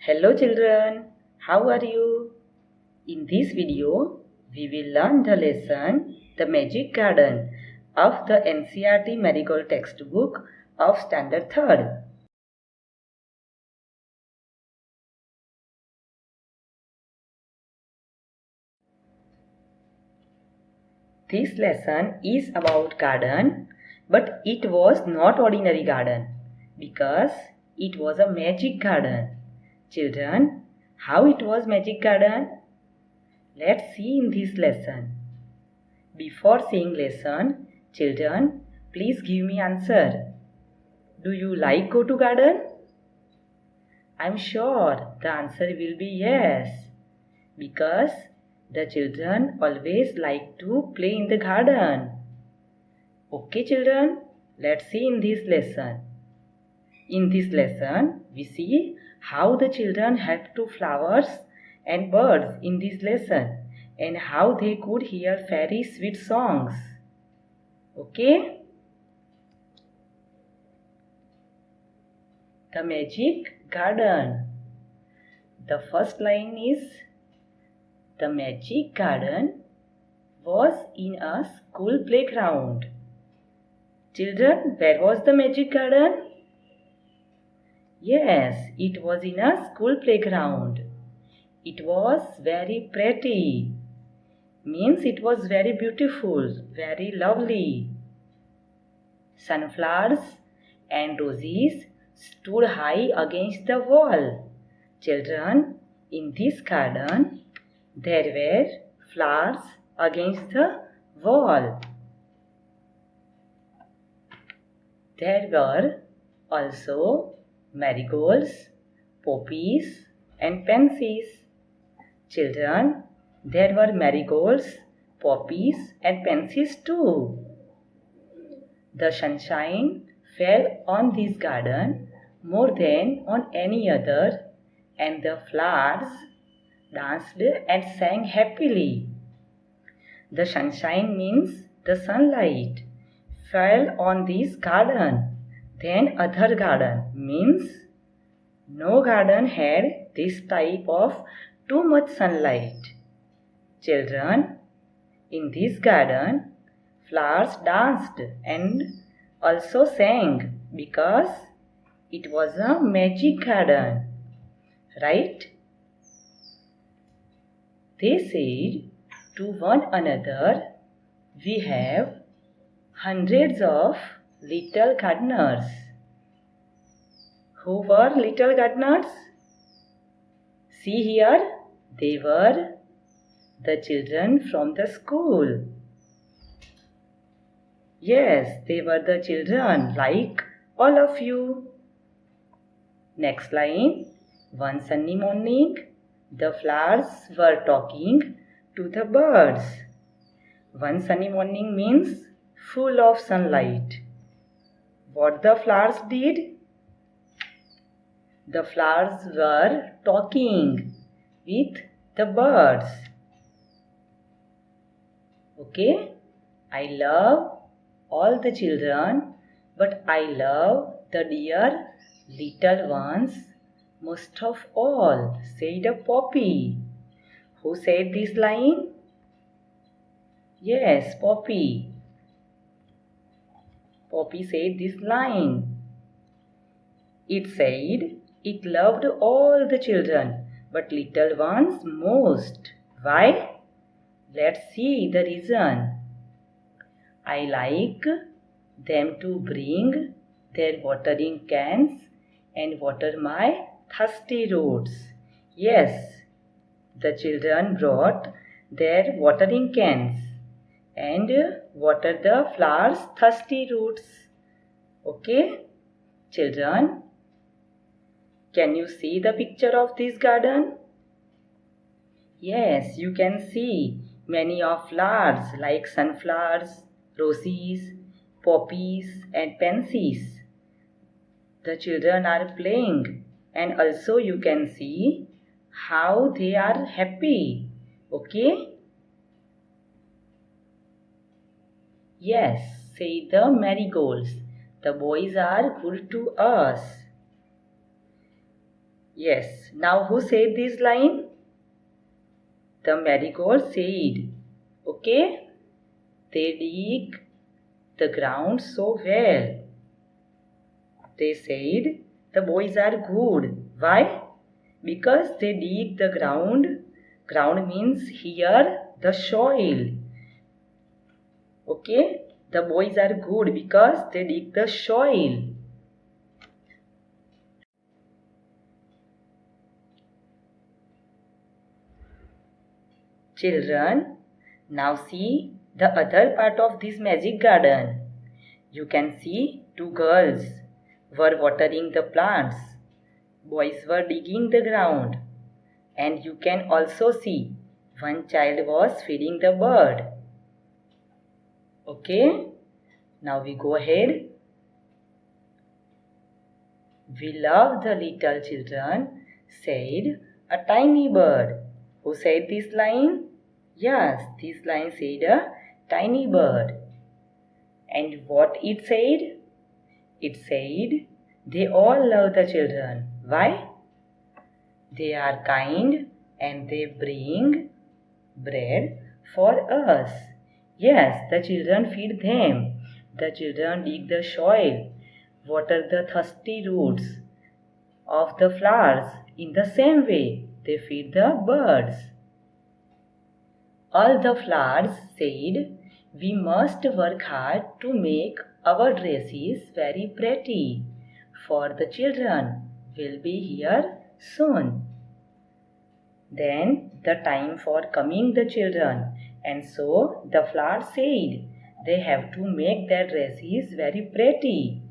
Hello children, how are you? In this video, we will learn the lesson The Magic Garden of the NCERT Marigold textbook of Standard 3rd. This lesson is about garden, but it was not ordinary garden because it was a magic garden. Children, how it was magic garden? Let's see in this lesson. Before seeing lesson, children, please give me answer. Do you like go to garden? I'm sure the answer will be yes. Because the children always like to play in the garden. Okay children, let's see in this lesson. In this lesson, we see how the children help to flowers and birds in this lesson and how they could hear very sweet songs. Okay? The Magic Garden. The first line is the magic garden was in a school playground. Children, where was the magic garden? Yes, it was in a school playground. It was very pretty. Means it was very beautiful, very lovely. Sunflowers and roses stood high against the wall. Children, in this garden, there were flowers against the wall. There were also marigolds, poppies, and pansies. Children, there were marigolds, poppies, and pansies too. The sunshine fell on this garden more than on any other, and the flowers danced and sang happily. The sunshine means the sunlight fell on this garden. Then other garden means no garden had this type of too much sunlight. Children, in this garden, flowers danced and also sang because it was a magic garden. Right? They said to one another, we have hundreds of little gardeners. Who were little gardeners? See here, they were the children from the school. Yes, they were the children like all of you. Next line. One sunny morning, the flowers were talking to the birds. One sunny morning means full of sunlight. What the flowers did? The flowers were talking with the birds. Okay? I love all the children, but I love the dear little ones most of all, said a poppy. Who said this line? Yes, Poppy. Poppy said this line. It said it loved all the children, but little ones most. Why? Let's see the reason. I like them to bring their watering cans and water my thirsty roots. Yes, the children brought their watering cans and water the flowers' thirsty roots. Okay, children, can you see the picture of this garden? Yes, you can see many of flowers like sunflowers, roses, poppies and pansies. The children are playing and also you can see how they are happy. Okay? Yes, say the marigolds. The boys are good to us. Yes. Now who said this line? The marigold said. Okay? They dig the ground so well. They said the boys are good. Why? Because they dig the ground. Ground means here the soil. Okay? The boys are good because they dig the soil. Children, now see the other part of this magic garden. You can see two girls were watering the plants. Boys were digging the ground. And you can also see one child was feeding the bird. Okay? Now we go ahead. We love the little children, said a tiny bird. Who said this line? Yes, this line said a tiny bird. And what it said? It said, they all love the children. Why? They are kind and they bring bread for us. Yes, the children feed them. The children dig the soil, water the thirsty roots of the flowers. In the same way, they feed the birds. All the flowers said, we must work hard to make our dresses very pretty, for the children will be here soon. Then the time for coming the children, and so the flowers said, they have to make their dresses very pretty.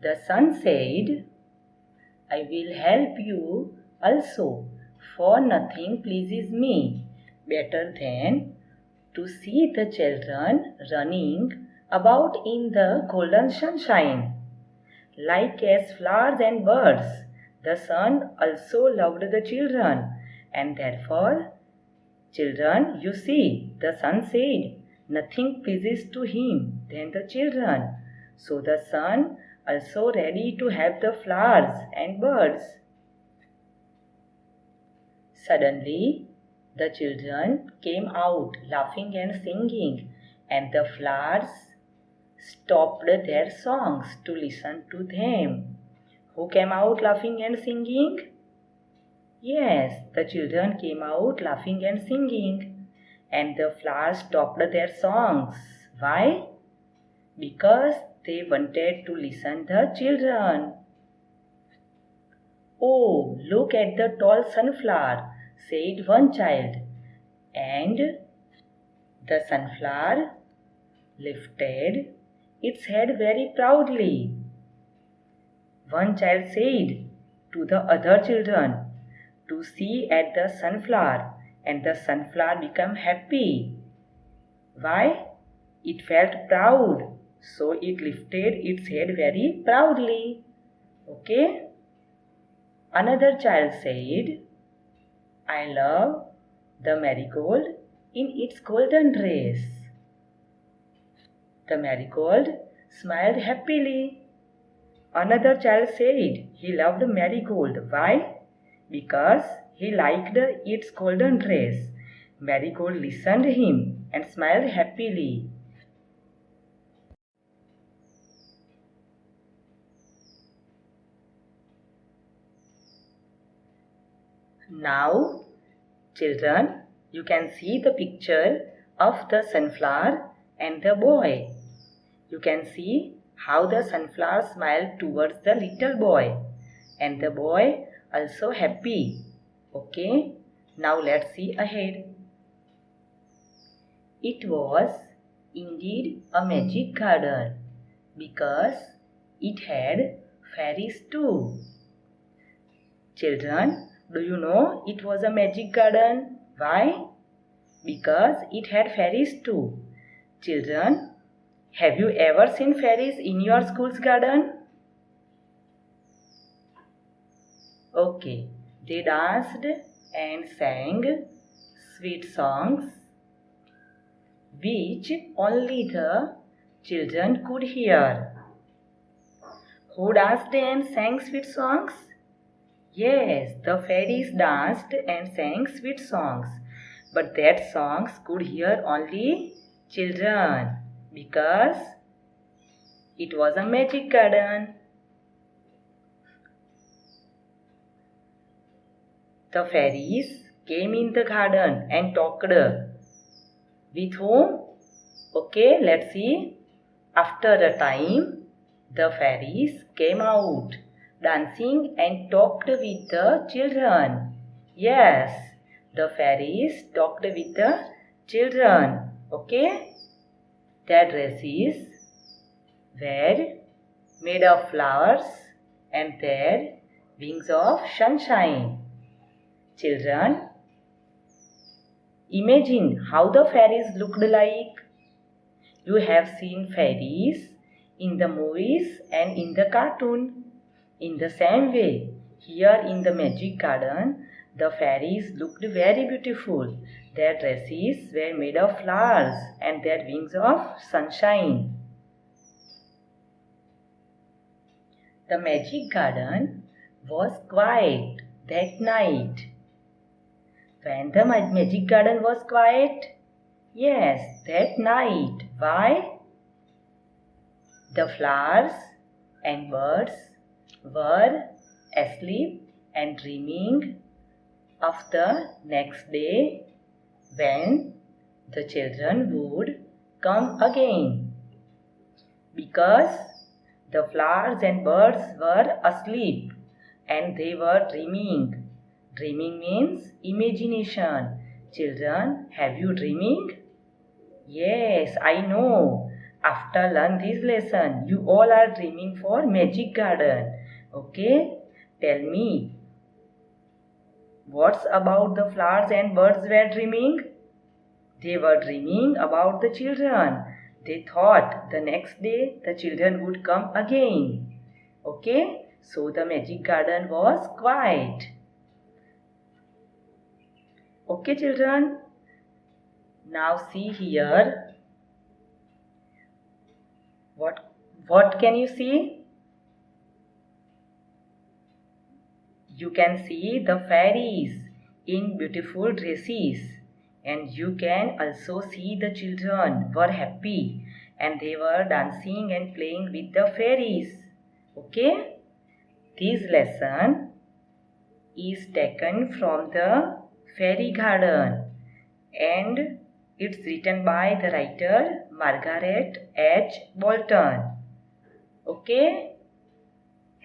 The sun said, I will help you also, for nothing pleases me better than to see the children running about in the golden sunshine. Like as flowers and birds, the sun also loved the children, and therefore, children, you see, the sun said, nothing pleases to him than the children. So the sun also ready to have the flowers and birds. Suddenly, the children came out laughing and singing, and the flowers stopped their songs to listen to them. Who came out laughing and singing? Yes, the children came out laughing and singing, and the flowers stopped their songs. Why? Because they wanted to listen the children. Oh, look at the tall sunflower, said one child, and the sunflower lifted its head very proudly. One child said to the other children to see at the sunflower, and the sunflower became happy. Why? It felt proud, so it lifted its head very proudly. Okay? Another child said, I love the marigold in its golden dress. The marigold smiled happily. Another child said he loved marigold. Why? Because he liked its golden dress. Marigold listened to him and smiled happily. Now, children, you can see the picture of the sunflower and the boy. You can see how the sunflower smiled towards the little boy, and the boy also happy. Okay, now let's see ahead. It was indeed a magic garden because it had fairies too. Children, do you know it was a magic garden? Why? Because it had fairies too. Children, have you ever seen fairies in your school's garden? Okay, they danced and sang sweet songs which only the children could hear. Who danced and sang sweet songs? Yes, the fairies danced and sang sweet songs. But that songs could hear only children because it was a magic garden. The fairies came in the garden and talked. With whom? Okay, let's see. After a time, the fairies came out, dancing and talked with the children. Yes, the fairies talked with the children. Okay, their dresses were made of flowers and their wings of sunshine. Children, imagine how the fairies looked like. You have seen fairies in the movies and in the cartoon. In the same way, here in the magic garden, the fairies looked very beautiful. Their dresses were made of flowers and their wings of sunshine. The magic garden was quiet that night. When the magic garden was quiet? Yes, that night. Why? The flowers and birds were asleep and dreaming of the next day when the children would come again. Because the flowers and birds were asleep and they were dreaming. Dreaming means imagination. Children, have you dreaming? Yes, I know. After learn this lesson, you all are dreaming for magic garden. Okay? Tell me, what's about the flowers and birds were dreaming? They were dreaming about the children. They thought the next day the children would come again. Okay? So the magic garden was quiet. Okay, children? Now see here. What can you see? You can see the fairies in beautiful dresses, and you can also see the children were happy and they were dancing and playing with the fairies. Okay? This lesson is taken from the fairy garden and it's written by the writer Margaret H. Bolton. Okay?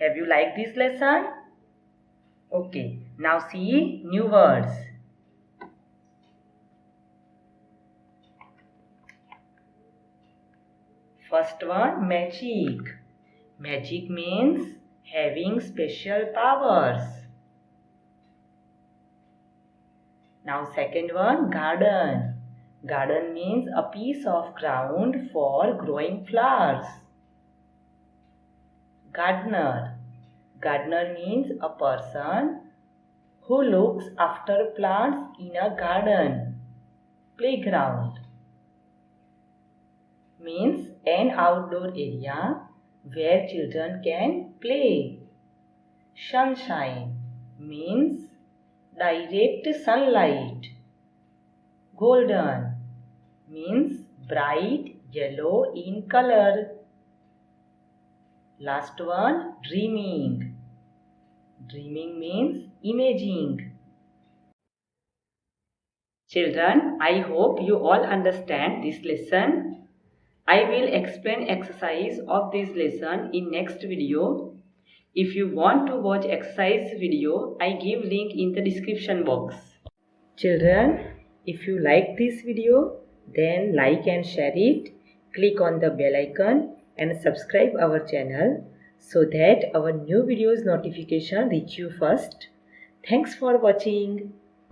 Have you liked this lesson? Okay, now see new words. First one, magic. Magic means having special powers. Now second one, garden. Garden means a piece of ground for growing flowers. Gardener. Gardener means a person who looks after plants in a garden. Playground means an outdoor area where children can play. Sunshine means direct sunlight. Golden means bright yellow in color. Last one, dreaming. Dreaming means imaging. Children, I hope you all understand this lesson. I will explain exercise of this lesson in next video. If you want to watch exercise video, I give link in the description box. Children, if you like this video, then like and share it. Click on the bell icon and subscribe our channel so that our new videos notification reach you first. Thanks for watching.